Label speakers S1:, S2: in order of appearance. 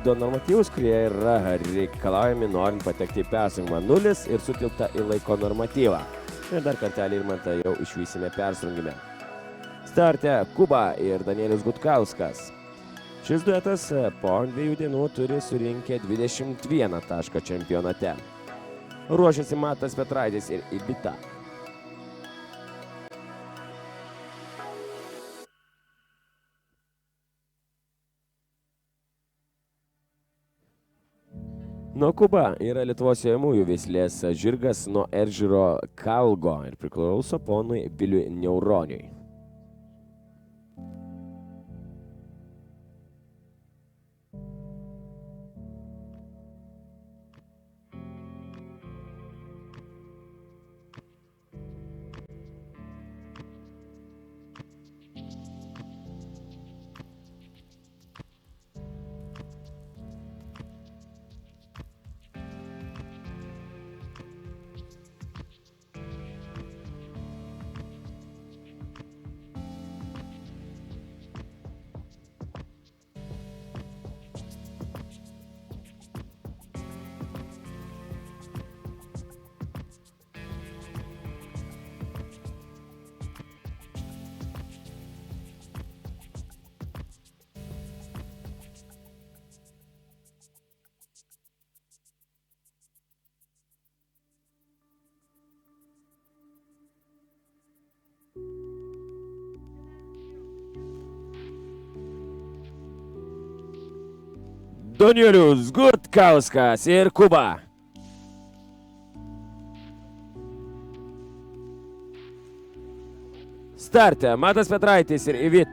S1: vykdo normatyvus, kurie yra reikalaujami norint patekti į persirungimą. 0 ir sutilpta į laiko normatyvą. Ir dar kartelį Irmantą jau išvysime persirungime. Starte Kuba ir Danielius Gutkauskas. Šis duetas po 2 dienų turi surinkę 21 tašką čempionate. Ruošiasi Matas Petraitis ir Ibita. Nuo Kuba yra Lietuvos jaunųjų veislės žirgas nuo Eržiro Kalgo ir priklauso ponui Viliui Neuroniui. Danielius Gutkauskas ir Kuba. Starte Matas Petraitis ir Ivita.